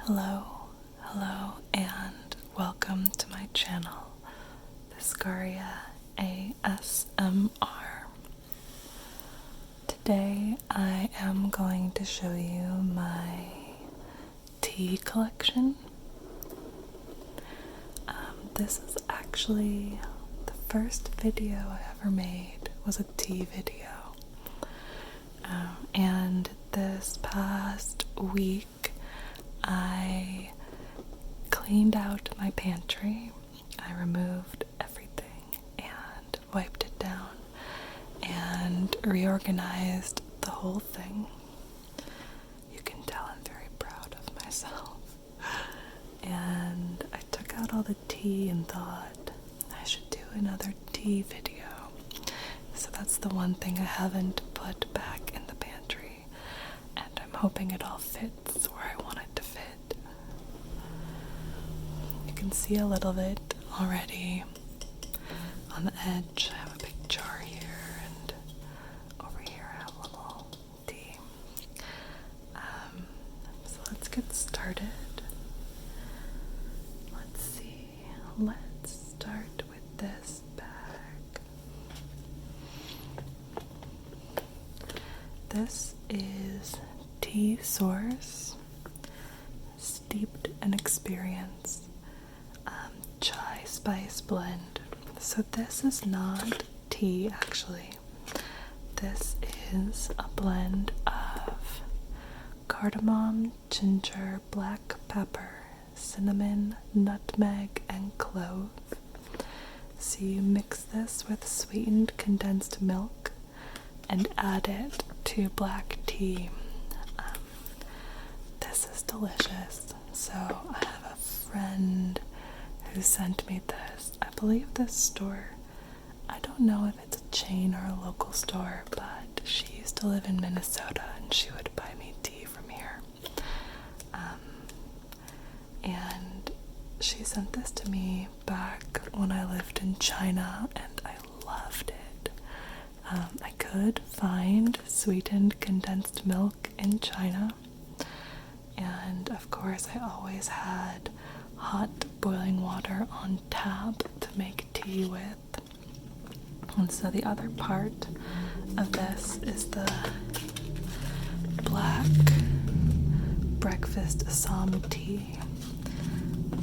Hello, and welcome to my channel, Viscaria ASMR. Today I am going to show you my tea collection. This is actually the first video I ever made was a tea video. And this past week I cleaned out my pantry. I removed everything and wiped it down and reorganized the whole thing. You can tell I'm very proud of myself. And I took out all the tea and thought I should do another tea video. So that's the one thing I haven't put back in the pantry, and I'm hoping it all fits where I want it to fit. You can see a little bit already on the edge. I have a big jar here, and over here I have a little tea. So let's get started. Let's start with this bag. This is Tea Source Steeped in Experience Chai Spice Blend. So this is not tea actually. This is a blend of cardamom, ginger, black pepper, cinnamon, nutmeg, and clove. So you mix this with sweetened condensed milk and add it to black tea. This is delicious. So I have a friend who sent me this. I believe this store, I don't know if it's a chain or a local store, but she used to live in Minnesota and she would buy me tea from here. And she sent this to me back when I lived in China, and I loved it. I could find sweetened condensed milk in China, and of course I always had hot boiling water on tap to make tea with. And so the other part of this is the black breakfast Assam tea.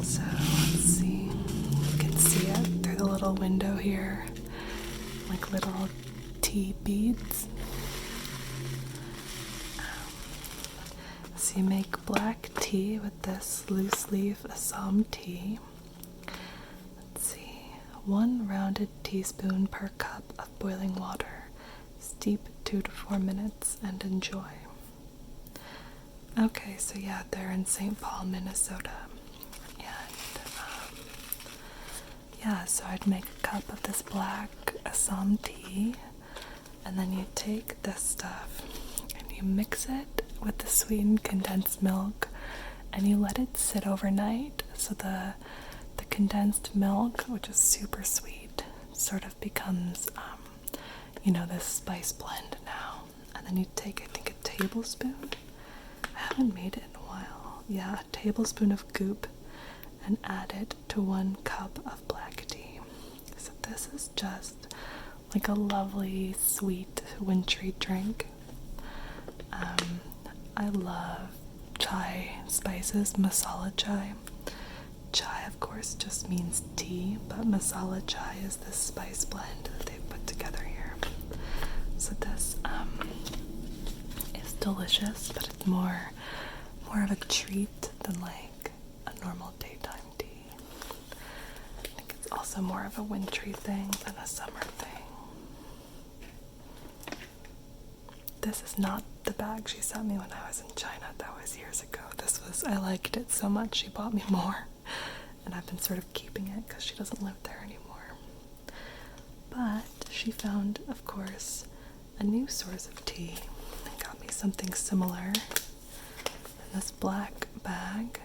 So let's see, you can see it through the little window here, like little tea beads. So you make black tea with this loose leaf Assam tea. Let's see, 1 rounded teaspoon per cup of boiling water. Steep 2 to 4 minutes and enjoy. Okay, so yeah, they're in St. Paul, Minnesota. Yeah, so I'd make a cup of this black Assam tea, and then you take this stuff and you mix it with the sweetened condensed milk, and you let it sit overnight so the condensed milk, which is super sweet, sort of becomes, this spice blend now. And then you take, I think, a tablespoon. I haven't made it in a while. Yeah, a tablespoon of goop, and add it to 1 cup of black tea. So this is just like a lovely, sweet, wintry drink. I love chai spices, masala chai. Chai, of course, just means tea, but masala chai is this spice blend that they've put together here. So this is delicious, but it's more of a treat than like a normal daytime tea. I think it's also more of a wintry thing than a summer thing. This is not the bag she sent me when I was in China. That was years ago. I liked it so much she bought me more, and I've been sort of keeping it because she doesn't live there anymore. But she found, of course, a new source of tea and got me something similar in this black bag.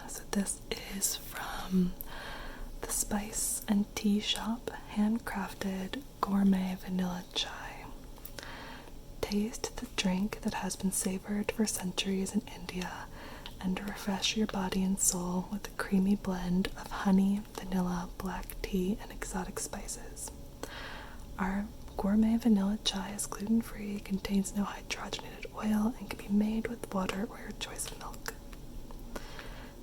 So this is from the Spice and Tea Shop handcrafted gourmet vanilla chai. Taste the drink that has been savored for centuries in India and to refresh your body and soul with a creamy blend of honey, vanilla, black tea, and exotic spices. Our gourmet vanilla chai is gluten-free, contains no hydrogenated oil, and can be made with water or your choice of milk.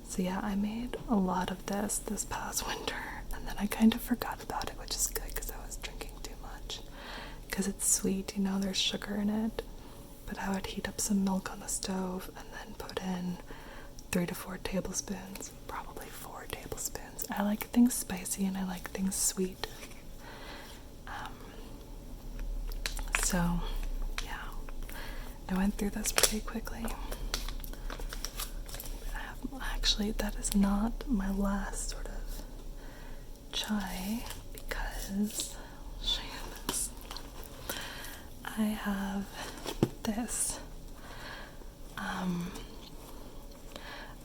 So yeah, I made a lot of this past winter, and then I kind of forgot about it, which is good because I was drinking too much. Because it's sweet, you know, there's sugar in it. But I would heat up some milk on the stove and then put in 3 to 4 tablespoons, probably 4 tablespoons. I like things spicy and I like things sweet. So, yeah, I went through this pretty quickly. Actually, that is not my last sort of chai because, I'll show you this. I have this.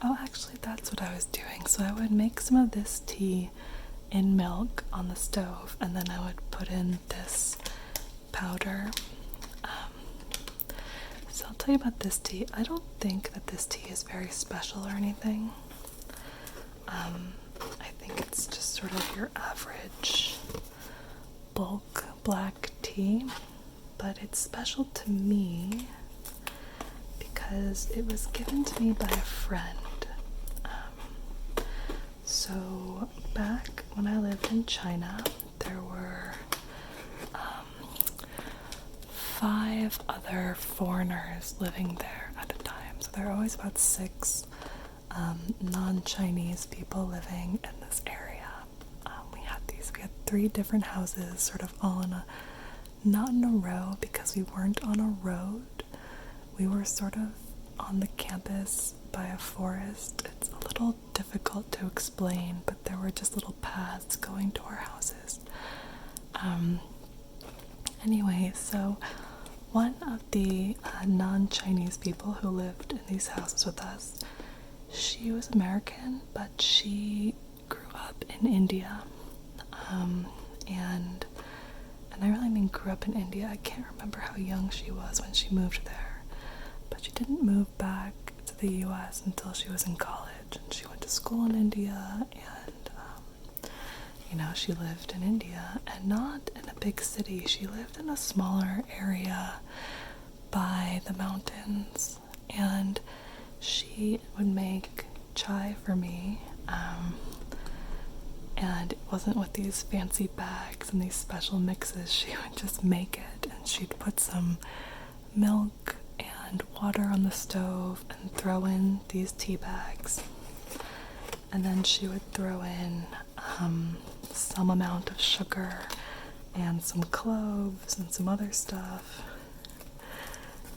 Oh, actually, that's what I was doing. So I would make some of this tea in milk on the stove, and then I would put in this powder. So I'll tell you about this tea. I don't think that this tea is very special or anything. I think it's just sort of your average bulk black tea, but it's special to me because it was given to me by a friend. So back when I lived in China, there were 5 other foreigners living there at a time. So there are always about 6 non-Chinese people living in this area. We had 3 different houses, sort of all not in a row because we weren't on a road. We were sort of on the campus by a forest. It's a little difficult to explain, but there were just little paths going to our houses. Anyway, so one of the non-Chinese people who lived in these houses with us, she was American, but she grew up in India. And I really mean grew up in India. I can't remember how young she was when she moved there, but she didn't move back to the US until she was in college, and she went to school in India, and she lived in India, and not in a big city. She lived in a smaller area by the mountains, and she would make chai for me, and it wasn't with these fancy bags and these special mixes. She would just make it, and she'd put some milk and water on the stove and throw in these tea bags, and then she would throw in some amount of sugar and some cloves and some other stuff,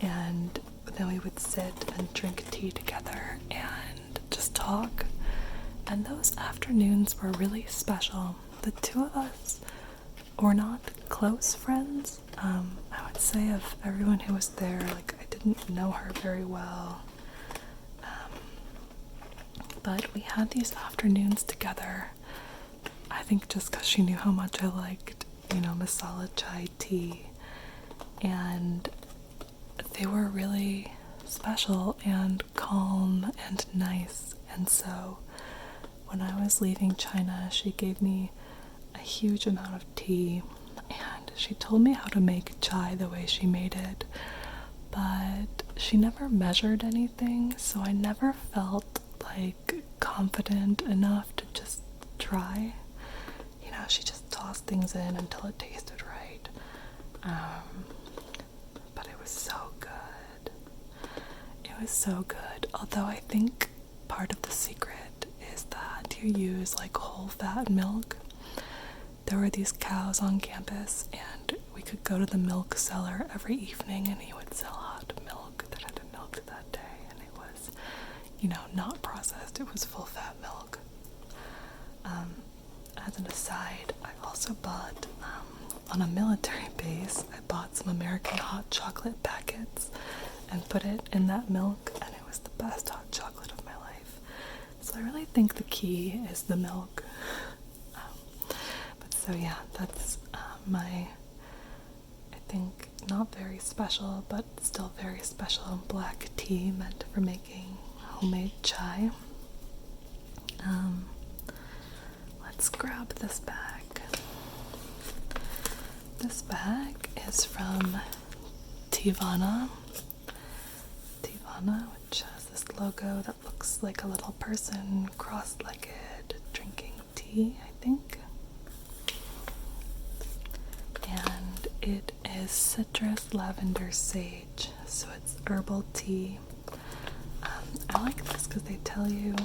and then we would sit and drink tea together and just talk. And those afternoons were really special. The 2 of us were not close friends. I would say of everyone who was there, I didn't know her very well. But we had these afternoons together, I think just because she knew how much I liked, masala chai tea. And they were really special and calm and nice. And so when I was leaving China, she gave me a huge amount of tea, and she told me how to make chai the way she made it, but she never measured anything, so I never felt confident enough to just try. She just tossed things in until it tasted right. But it was so good. It was so good. Although I think part of the secret is that you use whole fat milk. There were these cows on campus, and we could go to the milk cellar every evening, and he would sell hot milk that had been milked that day, and it was, not processed. It was full fat milk. As an aside, I also bought, on a military base, I bought some American hot chocolate packets and put it in that milk, and it was the best hot chocolate of my life. So I really think the key is the milk. So yeah, that's my, I think, not very special, but still very special black tea meant for making homemade chai. Let's grab this bag. This bag is from Tivana, which has this logo that looks like a little person cross-legged drinking tea, I think. And it is citrus, lavender, sage, so it's herbal tea. I like this because they tell you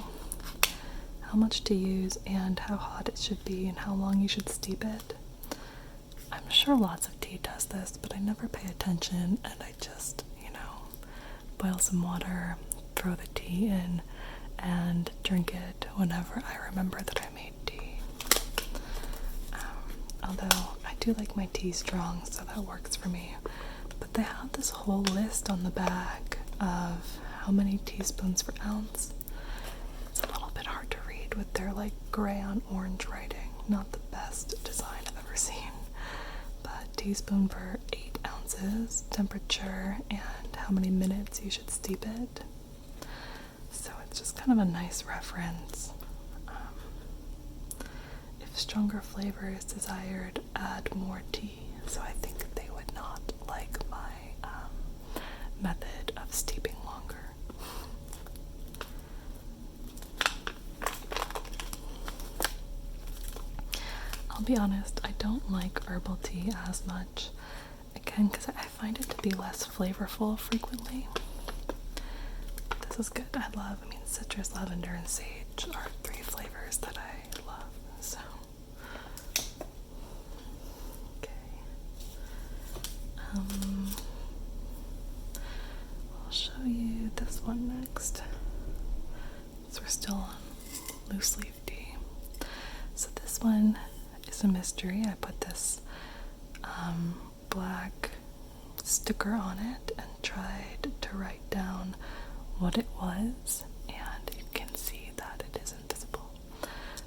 how much to use and how hot it should be and how long you should steep it. I'm sure lots of tea does this, but I never pay attention, and I just, boil some water, throw the tea in, and drink it whenever I remember that I made tea. Although I do like my tea strong, so that works for me. But they have this whole list on the bag of how many teaspoons per ounce. It's a little bit hard to read with their like gray on orange writing. Not the best design I've ever seen. But teaspoon per 8 ounces, temperature, and how many minutes you should steep it. So it's just kind of a nice reference. If stronger flavor is desired, add more tea. So I think they would not like my method of steeping longer. I'll be honest, I don't like herbal tea as much. Again, because I find it to be less flavorful frequently. This is good. Citrus, lavender, and sage are 3 flavors that I love. So, okay. I'll show you this one next. So we're still on loose leaf tea. So this one is a mystery. I put this black sticker on it and tried to write down what it was, and you can see that it is invisible.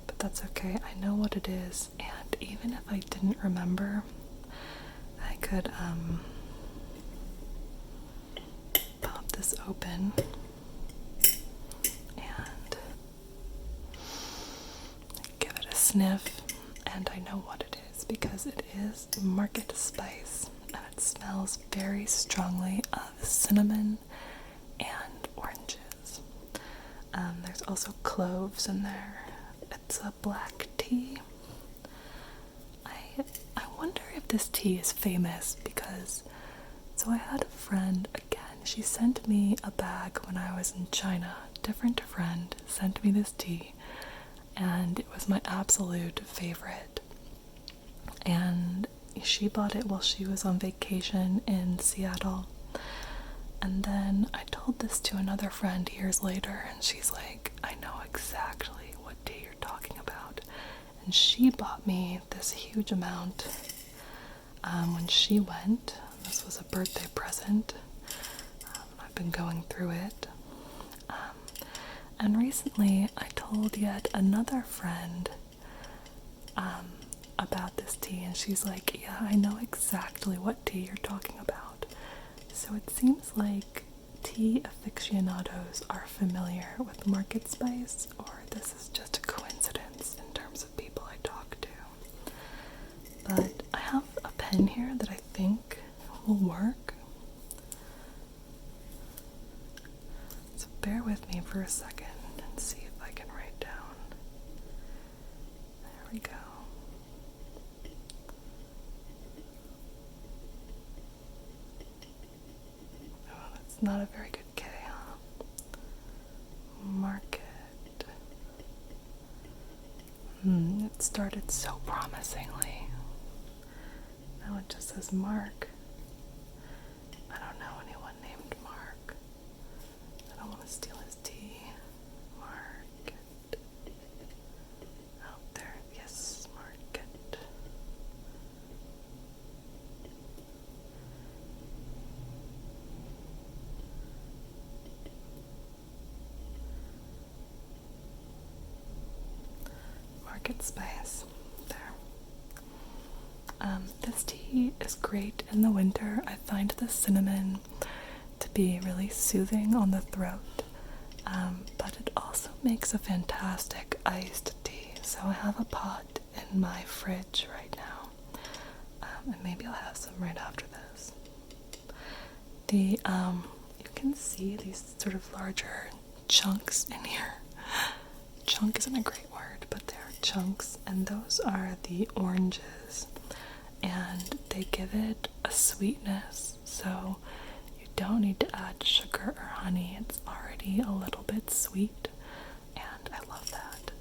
But that's okay. I know what it is, and even if I didn't remember, I could pop this open and give it a sniff, and I know what it is because it is market spice, and it smells very strongly of cinnamon and oranges. There's also cloves in there. It's a black tea. I wonder if this tea is famous because, so I had a friend, again, she sent me a bag when I was in China. Different friend sent me this tea, and it was my absolute favorite. And she bought it while she was on vacation in Seattle. And then I told this to another friend years later, and she's like, I know exactly what tea you're talking about. And she bought me this huge amount when she went. This was a birthday present. I've been going through it. And recently I told yet another friend about this tea, and she's like, yeah, I know exactly what tea you're talking about. So it seems like tea aficionados are familiar with market spice, or this is just a coincidence in terms of people I talk to. But I have a pen here that I think will work. So bear with me for a second and see if I can write down. There we go. Not a very good K, huh? Market. It started so promisingly. Now it just says Mark. I don't know anyone named Mark. I don't want to steal his tea. Market. Oh, there. Yes, market. Market spice. There. This tea is great in the winter. I find the cinnamon to be really soothing on the throat, but it also makes a fantastic iced tea. So I have a pot in my fridge right now, and maybe I'll have some right after this. You can see these sort of larger chunks in here. Chunk isn't a great word, but they're chunks, and those are the oranges, and they give it a sweetness, so you don't need to add sugar or honey. It's already a little bit sweet, and I love that.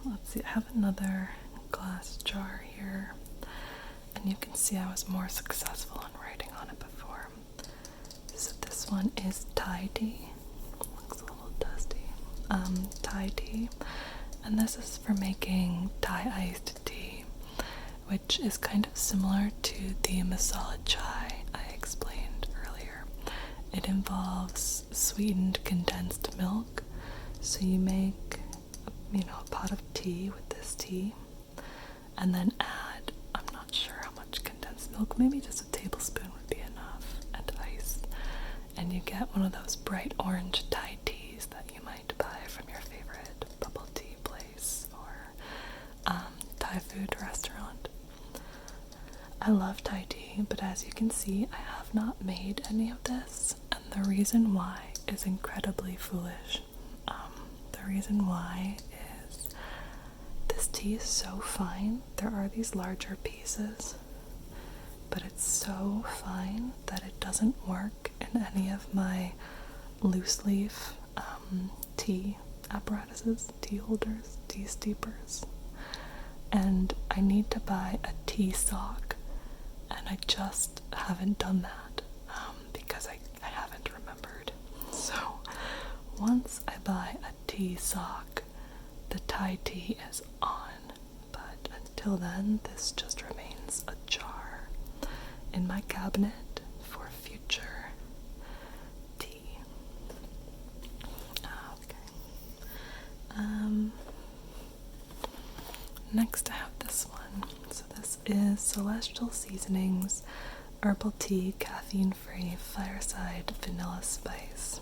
Let's see, I have another glass jar here, and you can see I was more successful in writing on it before. So this one is Thai tea. Looks a little dusty. Thai tea, and this is for making Thai iced tea, which is kind of similar to the masala chai I explained earlier. It involves sweetened condensed milk, so you make a pot of tea with this tea, and then add, I'm not sure how much condensed milk, maybe just a tablespoon would be enough, and ice, and you get one of those bright orange Thai teas that you might buy from your favorite bubble tea place or Thai food restaurant. I love Thai tea, but as you can see, I have not made any of this, and the reason why is incredibly foolish. The reason why is this tea is so fine. There are these larger pieces, but it's so fine that it doesn't work in any of my loose leaf tea apparatuses, tea holders, tea steepers. And I need to buy a tea sock, and I just haven't done that because I haven't remembered. So once I buy a tea sock, the Thai tea is on, but until then, this just remains a jar in my cabinet for future tea. Okay. Next I have this one. So this is Celestial Seasonings Herbal Tea Caffeine-Free Fireside Vanilla Spice.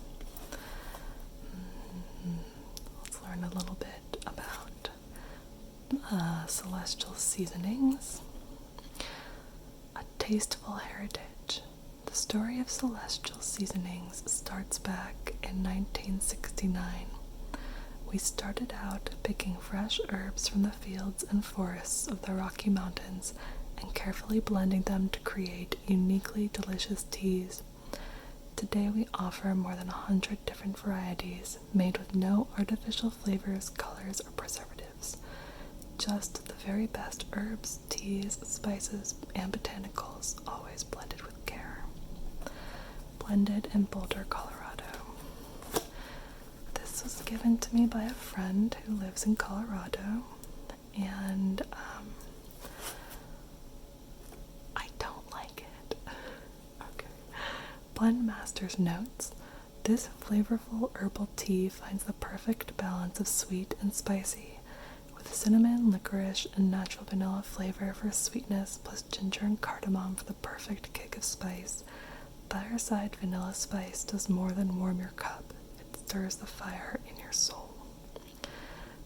Let's learn a little bit about Celestial Seasonings. A tasteful heritage. The story of Celestial Seasonings starts back in 1969. We started out picking fresh herbs from the fields and forests of the Rocky Mountains and carefully blending them to create uniquely delicious teas. Today we offer more than 100 different varieties made with no artificial flavors, colors, or preservatives. Just the very best herbs, teas, spices, and botanicals, always blended with care. Blended in Boulder, Colorado. This was given to me by a friend who lives in Colorado, and I don't like it. Okay. Blend Master's notes. This flavorful herbal tea finds the perfect balance of sweet and spicy, with cinnamon, licorice, and natural vanilla flavor for sweetness, plus ginger and cardamom for the perfect kick of spice. Fireside Vanilla Spice does more than warm your cup. It stirs the fire in your soul.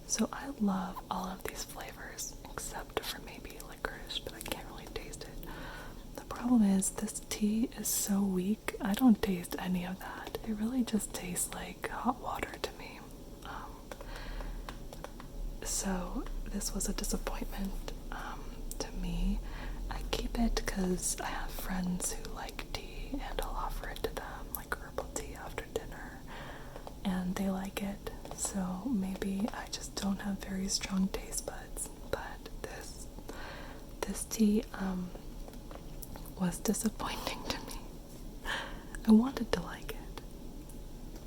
So I love all of these flavors, except for maybe licorice, but I can't really taste it. The problem is, this tea is so weak, I don't taste any of that. It really just tastes like hot water to me. So this was a disappointment to me. I keep it because I have friends who like tea, and I'll offer it to them, like herbal tea after dinner, and they like it. So maybe I just don't have very strong taste buds, but this tea was disappointing to me. I wanted to like it.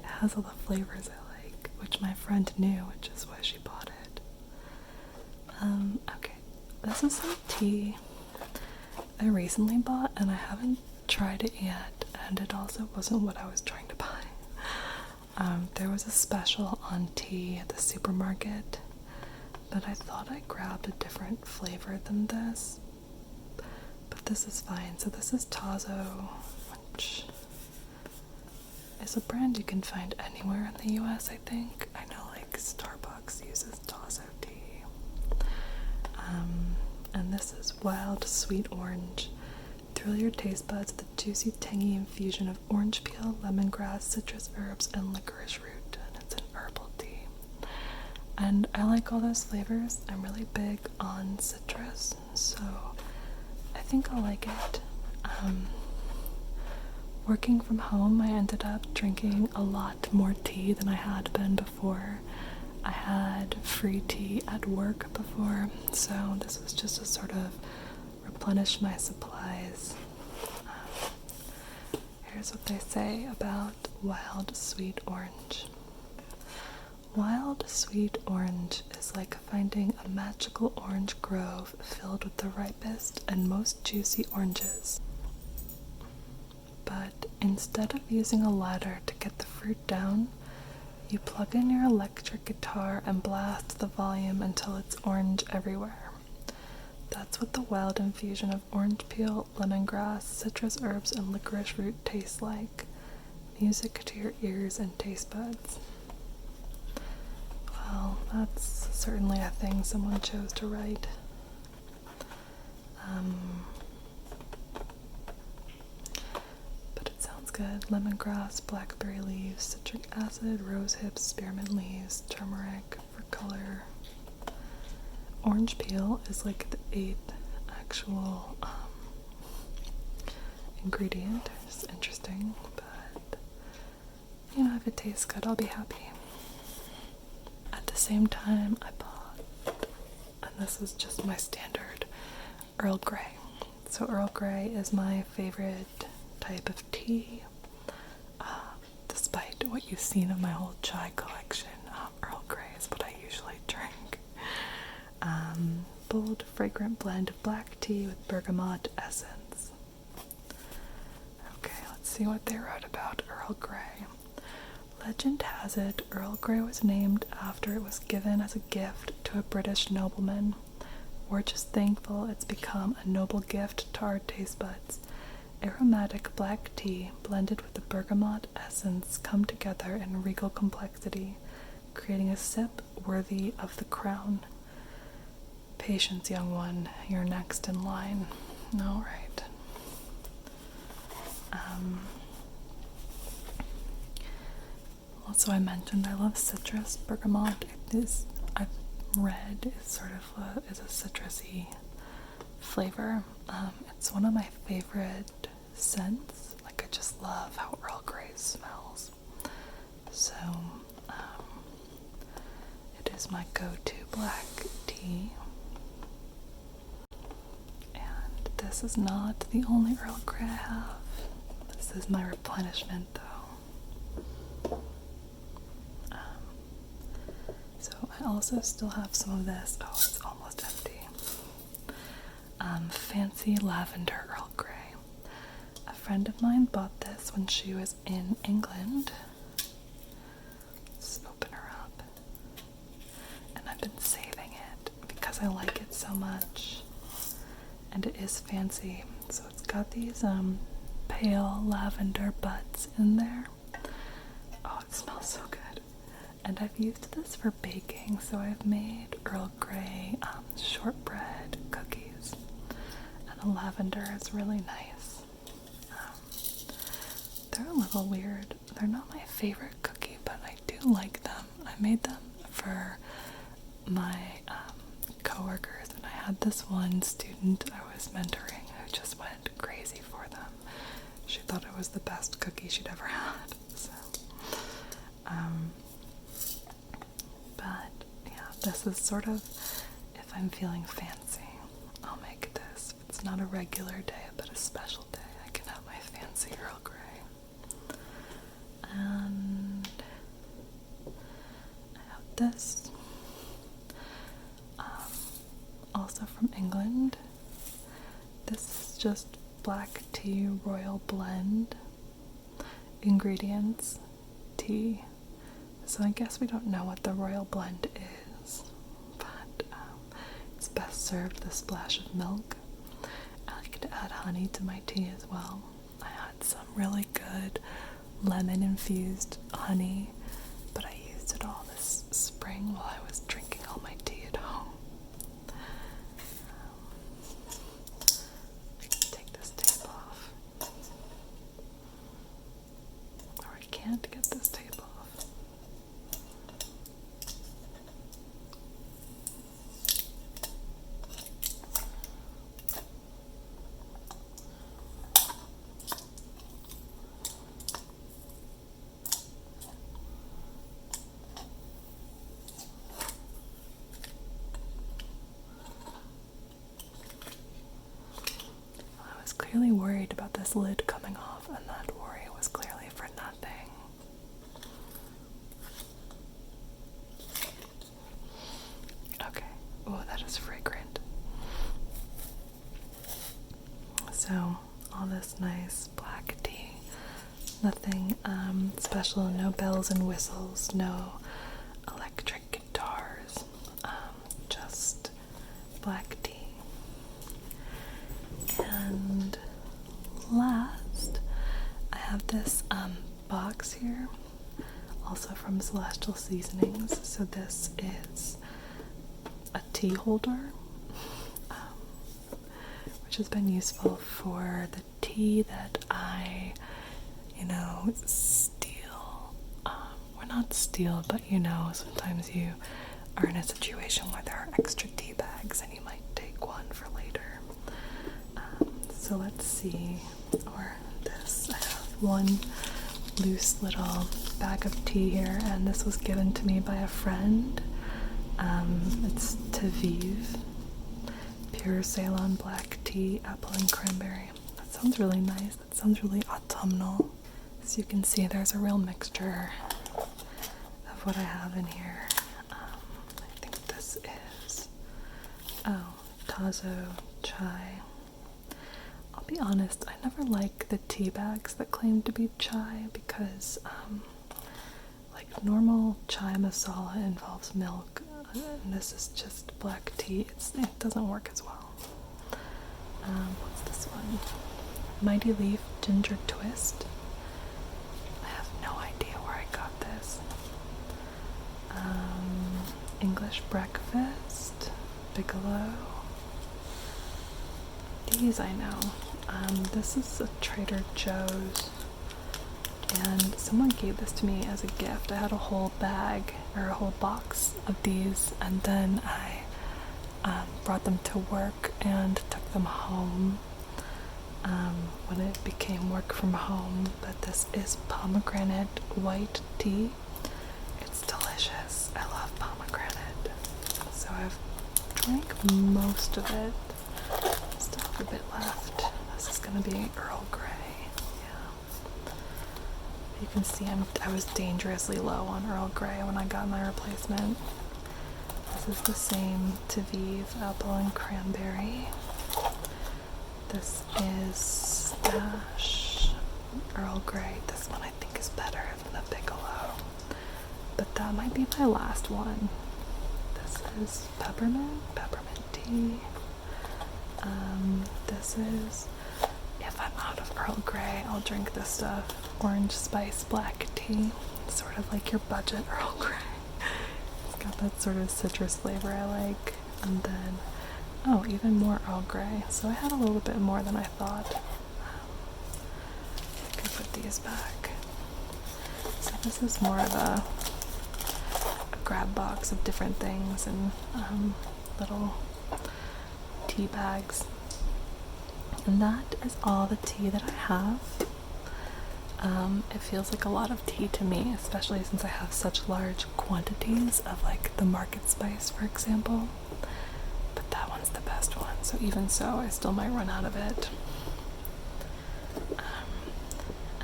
It has all the flavors I like, which my friend knew, which is why she bought it. Okay, this is some tea I recently bought, and I haven't tried it yet, and it also wasn't what I was trying to buy. There was a special on tea at the supermarket, but I thought I grabbed a different flavor than this, but this is fine. So this is Tazo, which is a brand you can find anywhere in the US, I think. I know like Starbucks uses Tazo tea. And this is Wild Sweet Orange. Thrill your taste buds with a juicy, tangy infusion of orange peel, lemongrass, citrus herbs, and licorice root. And it's an herbal tea. And I like all those flavors. I'm really big on citrus, so I think I'll like it. Working from home, I ended up drinking a lot more tea than I had been before. I had free tea at work before, so this was just to sort of replenish my supplies. Here's what they say about Wild Sweet Orange. Wild Sweet Orange is like finding a magical orange grove filled with the ripest and most juicy oranges. But instead of using a ladder to get the fruit down, you plug in your electric guitar and blast the volume until it's orange everywhere. That's what the wild infusion of orange peel, lemongrass, citrus herbs, and licorice root tastes like. Music to your ears and taste buds. Well, that's certainly a thing someone chose to write. But it sounds good. Lemongrass, blackberry leaves, citric acid, rose hips, spearmint leaves, turmeric for color. Orange peel is like the 8th actual ingredient. It's interesting, but you know, if it tastes good, I'll be happy. At the same time, I bought, and this is just my standard, Earl Grey. So Earl Grey is my favorite type of tea. Despite what you've seen of my whole chai collection, Earl Grey is what I usually drink. Bold, fragrant blend of black tea with bergamot essence. Okay, let's see what they wrote about Earl Grey. Legend has it Earl Grey was named after it was given as a gift to a British nobleman. We're just thankful it's become a noble gift to our taste buds. Aromatic black tea blended with the bergamot essence come together in regal complexity, creating a sip worthy of the crown. Patience, young one, you're next in line. All right. Also, I mentioned I love citrus. Bergamot is, I've read, is sort of is a citrusy flavor. It's one of my favorite scents. Like, I just love how Earl Grey smells. So, it is my go-to black tea. And this is not the only Earl Grey I have. This is my replenishment, though. So I also still have some of this. Oh, it's almost empty. Fancy Lavender Earl Grey. A friend of mine bought this when she was in England. Let's open her up. And I've been saving it because I like it so much. And it is fancy. So it's got these pale lavender buds in there. Oh, it smells so good. And I've used this for baking, so I've made Earl Grey shortbread cookies. And the lavender is really nice. They're a little weird. They're not my favorite cookie, but I do like them. I made them for my coworkers, and I had this one student I was mentoring who just went crazy for them. She thought it was the best cookie she'd ever had. So, but yeah, this is sort of, if I'm feeling fancy, I'll make this. If it's not a regular day, but a special day, I can have my fancy Earl Grey. And I have this, also from England. This is just black tea royal blend. Ingredients: tea. So I guess we don't know what the royal blend is, but it's best served with a splash of milk. I like to add honey to my tea as well. I had some really good lemon infused honey, but I used it all this spring while I was drinking all my tea at home. Take this tape off. Or I can't get this tape off. I was clearly worried about this lid coming off, and that worry was clearly for nothing. Okay. Oh, that is fragrant. So, all this nice black tea. Nothing special, no bells and whistles, no electric guitars, just black tea. And last, I have this box here, also from Celestial Seasonings. So this is a tea holder, which has been useful for the tea that I, steal. Or not steal, but sometimes you are in a situation where there are extra tea bags and you might take one for later. So let's see, or this, I have one loose little bag of tea here, and this was given to me by a friend. It's Taviv, pure Ceylon black tea, apple and cranberry. That sounds really nice, that sounds really autumnal. As you can see, there's a real mixture of what I have in here. I think this is, Tazo chai. I'll be honest, I never like the tea bags that claim to be chai because, like, normal chai masala involves milk, and this is just black tea. It doesn't work as well. What's this one? Mighty Leaf Ginger Twist. I have no idea where I got this. English Breakfast, Bigelow. These I know. This is a Trader Joe's, and someone gave this to me as a gift. I had a whole bag, or a whole box of these, and then I brought them to work and took them home when it became work from home. But this is pomegranate white tea. It's delicious. I love pomegranate. So I've drank most of it. Still have a bit left. This is gonna be Earl Grey. Yeah. You can see I was dangerously low on Earl Grey when I got my replacement. This is the same Taviv, apple and cranberry. This is Stash Earl Grey. This one I think is better than the Bigelow, but that might be my last one. This is peppermint tea. This is, if I'm out of Earl Grey, I'll drink this stuff. Orange spice black tea. Sort of like your budget Earl Grey. It's got that sort of citrus flavor I like. And then, even more Earl Grey. So I had a little bit more than I thought. I could put these back. So this is more of a grab box of different things and little tea bags. And that is all the tea that I have. It feels like a lot of tea to me, especially since I have such large quantities of, like, the market spice, for example. But that one's the best one, so even so, I still might run out of it.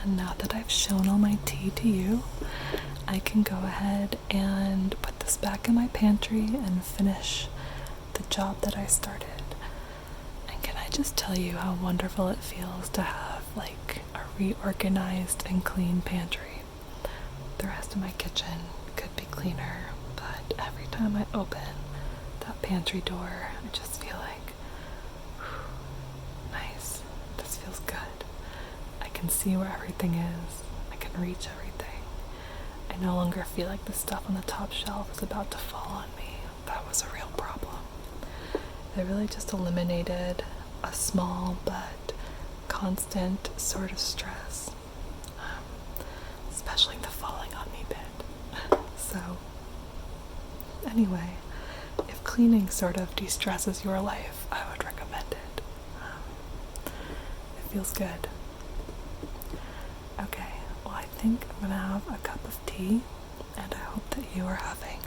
And now that I've shown all my tea to you, I can go ahead and put this back in my pantry and finish the job that I started. And can I just tell you how wonderful it feels to have, like, a reorganized and clean pantry. The rest of my kitchen could be cleaner, but every time I open that pantry door, I just feel like, nice, this feels good. I can see where everything is. I can can reach everything. I no longer feel like the stuff on the top shelf is about to fall on me. That was a real problem. It really just eliminated a small but constant sort of stress, especially the falling on me bit. So, anyway, if cleaning sort of de-stresses your life, I would recommend it. It feels good. Okay, well, I think I'm gonna have a cup of tea, and I hope that you are having